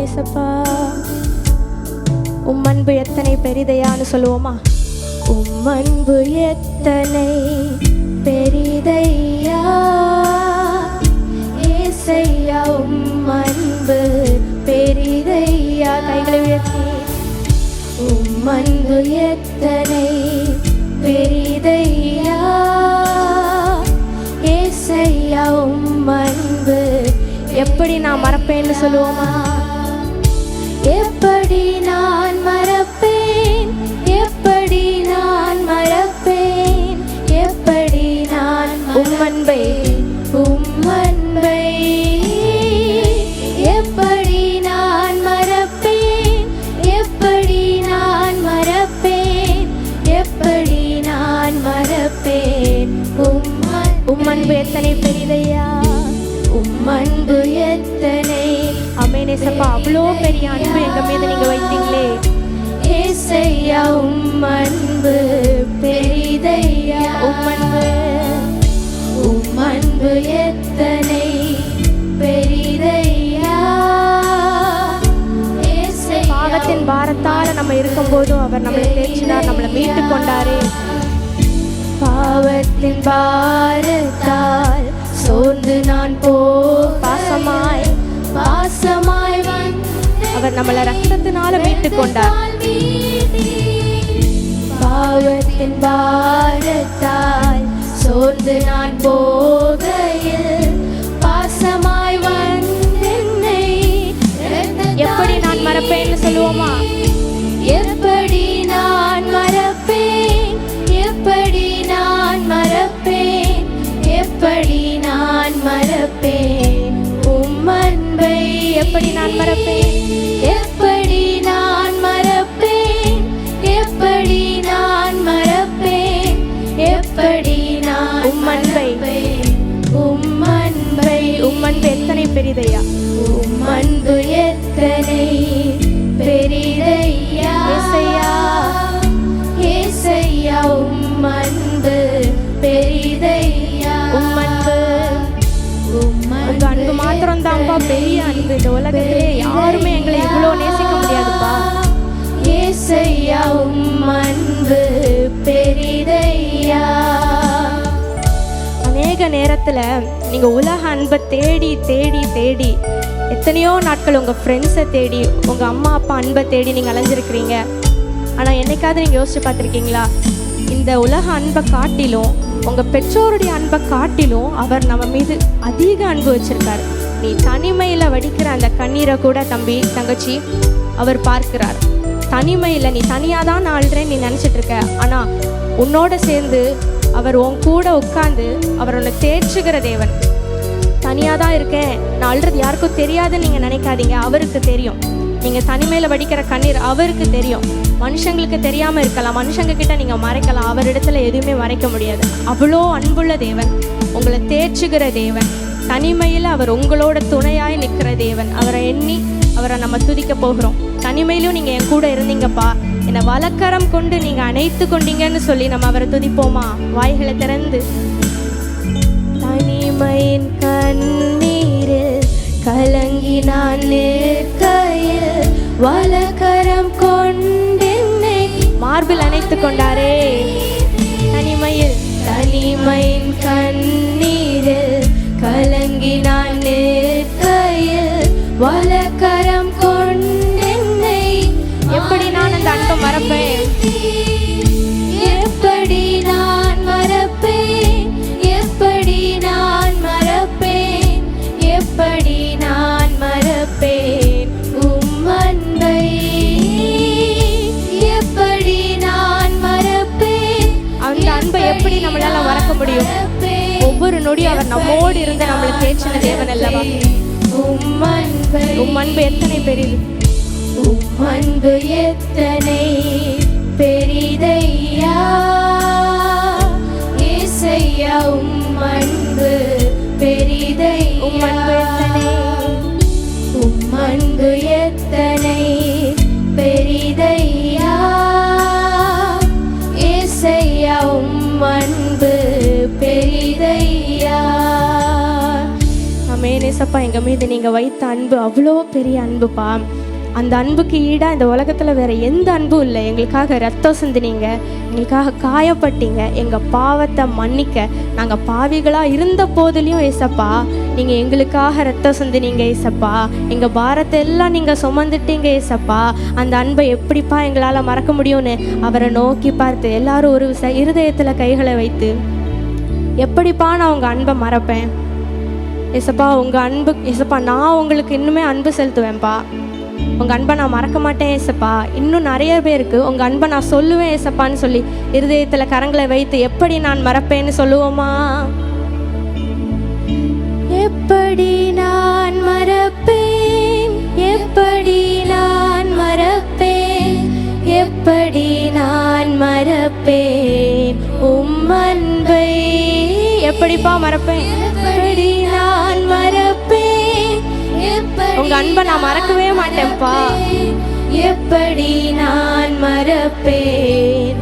ஏசப்பா. உம் அன்பு எத்தனை பெரிதையான்னு சொல்லுவோமா? உம் அன்பு எத்தனை பெரிதையா ஏசையா, உம் அன்பு பெரிதையா. கைகளை உயர்த்தி உம் அன்பு எத்தனை பெரிதையா ஏசையா, உம் அன்பு. எப்படி நான் மறப்பேன்னு சொல்லுவோமா? எப்படி நான் மறப்பேன், எப்படி நான் மறப்பேன், எப்படி நான் உம் அன்பை, உம் அன்பை எப்படி நான் மறப்பேன், எப்படி நான் மறப்பேன், எப்படி நான் மறப்பேன். உம் அன்பு எத்தனை பெரிதையா, உம் அன்பு எத்தனை. ஆமென் ஏசப்பா, அவ்வளோ பெரிய அன்பு எங்க மீது நீங்க வைத்தீங்களே ஏசையா, உம் அன்பு பெரிதையா. உம் அன்பு, உம் அன்பு எத்தனை பெரிதையா. பாவத்தின் பாரத்தால நம்ம இருக்கும் போதும் அவர் நம்மளை தேற்றினார், நம்மளை மீட்டு கொண்டாரே. பாவத்தின் பாரத்தால் சோர்ந்து நான் பாசமாய் பாசமாய் அவர் நம்மளை ரத்தத்தினால மீட்டு கொண்டார். பாவத்தின் பாரத்தால் சோர்ந்து நான் போகையில் பாசமாய் வந்தென்னை. எப்படி நான் மறப்பேன்னு சொல்லுவோமா? எப்படி நான் மறப்பேன், எப்படி நான் மறப்பேன், எப்படி நான் மறப்பேன் உம் அன்பை. எப்படி நான் மறப்பேன், எப்படி நான் மறப்பேன், எப்படி நான் மறப்பேன், எப்படி நான் உம் அன்பை, உம் அன்பை. உம் அன்பு எத்தனை பெரிதையா, உம் அன்பு எத்தனை பெரிதையா ஏசையா, ஏசையா உம் அன்பு பெரிதையா. உம் அன்பு, உங்க அன்பு மாத்திரம் தான்ப்பா பெரிய அன்பு. இந்த உலகத்திலே யாருமே எங்களை இவ்வளோ நேசிக்க முடியாதுப்பா. ஏசையா உம் அன்பு பெரிதையா. அநேக நேரத்துல நீங்க உலக அன்பை தேடி தேடி தேடி எத்தனையோ நாட்கள் உங்க ஃப்ரெண்ட்ஸை தேடி, உங்க அம்மா அப்பா அன்பை தேடி நீங்க அலைஞ்சிருக்கிறீங்க. ஆனா என்னைக்காவது நீங்க யோசிச்சு பார்த்துருக்கீங்களா? இந்த உலக அன்பை காட்டிலும், உங்க பெற்றோருடைய அன்பை காட்டிலும் அவர் நம்ம மீது அதிக அன்பு வச்சிருக்காரு. நீ தனிமையில வடிக்கிற அந்த கண்ணீரை கூட தம்பி தங்கச்சி அவர் பார்க்கிறார். தனிமையில நீ தனியா தான் ஆள்றேன்னு நீ நினைச்சிட்டு இருக்க, ஆனா உன்னோட சேர்ந்து அவர் உன் கூட உட்கார்ந்து அவர் உன்னை தேற்றுகிற தேவன். தனியா தான் இருக்கேன், நான் அழுறது யாருக்கும் தெரியாதுன்னு நீங்க நினைக்காதீங்க. அவருக்கு தெரியும். நீங்க தனிமையில வடிக்கிற கண்ணீர் அவருக்கு தெரியும். மனுஷங்களுக்கு தெரியாம இருக்கலாம், மனுஷங்க கிட்ட நீங்க மறைக்கலாம், அவரிடத்துல எதுவுமே மறைக்க முடியாது. அவ்வளோ அன்புள்ள தேவன், உங்களை தேற்றுகிற தேவன். தனிமையில அவர் உங்களோட துணையாய் நிற்கிற தேவன். அவரை எண்ணி அவரை நம்ம துதிக்க போகிறோம். தனிமையிலும் நீங்க என் கூட இருந்தீங்கப்பா, என்னை வலக்கரம் கொண்டு நீங்க அணைத்து கொண்டீங்கன்னு சொல்லி நம்ம அவரை துதிப்போமா? வாய்களை திறந்து. தனிமையின் கண்ணீரில் கலங்கி நான் நிற்கையில் வலக்கரம் கொண்டென்னை மார்பில் அணைத்து கொண்டாரே. தனிமையில், தனிமையின் கண்ணீரில் கலங்கி நான் நிற்கையில் வலக்கரம் கொண்டென்னை. எப்படி நான் அந்த அன்பை மறப்பேன், எப்படி நான் மறப்பேன், எப்படி நான் மறப்பேன், எப்படி நான் மறப்பேன் உம் அன்பை. எப்படி நான் மறப்பேன், அந்த அன்பை எப்படி நம்மளால மறக்க முடியும்? ஒவ்வொரு நொடியும் அவர் நம்மோடு இருந்து நம்மளை தேற்றின தேவன் அல்லவா? உம் அன்பை, உம் அன்பு எத்தனை பெரிது, உம் அன்பு எத்தனை பெரிதையா ஏசையா, உம் அன்பு பெரிதை. உம் அன்பு எத்தனை, உம் அன்பு எத்தனை பெரிதையா ஏசையா, உம் அன்பு பெரிதையா. ஆமென். ஏசப்பா எங்கள் மீது நீங்கள் வைத்த அன்பு அவ்வளோ பெரிய அன்புப்பா. அந்த அன்புக்கு ஈடாக இந்த உலகத்தில் வேறு எந்த அன்பும் இல்லை. எங்களுக்காக ரத்தம் சிந்தினீங்க, எங்களுக்காக காயப்பட்டீங்க, எங்கள் பாவத்தை மன்னிக்க. நாங்கள் பாவிகளாக இருந்த போதிலையும் ஏசப்பா நீங்கள் எங்களுக்காக ரத்தம் சிந்தினீங்க ஏசப்பா. எங்கள் பாரத்தை எல்லாம் நீங்கள் சுமந்துட்டீங்க ஏசப்பா. அந்த அன்பை எப்படிப்பா எங்களால் மறக்க முடியும்னு அவரை நோக்கி பார்த்து எல்லாரும் ஒரு இருதயத்தில் கைகளை வைத்து, எப்படிப்பா நான் உங்கள் அன்பை மறப்பேன் ஏசப்பா? உங்கள் அன்பு ஏசப்பா, நான் உங்களுக்கு இன்னுமே அன்பு செலுத்துவேன்ப்பா. உங்கள் அன்பை நான் மறக்க மாட்டேன் ஏசப்பா. இன்னும் நிறைய பேருக்கு உங்கள் அன்பை நான் சொல்லுவேன் ஏசப்பான்னு சொல்லி இருதயத்தில் கரங்களை வைத்து எப்படி நான் மறப்பேன்னு சொல்லுவோமா? எப்படி நான் மறப்பேன், எப்படி நான் மறப்பேன், எப்படி நான் மறப்பேன் உம் அன்பை. எப்படிப்பா மறப்பேன்? எப்படி நான் மறப்பேன், உங்க அன்பை நான் மறக்கவே மாட்டேன்ப்பா. எப்படி நான் மறப்பேன்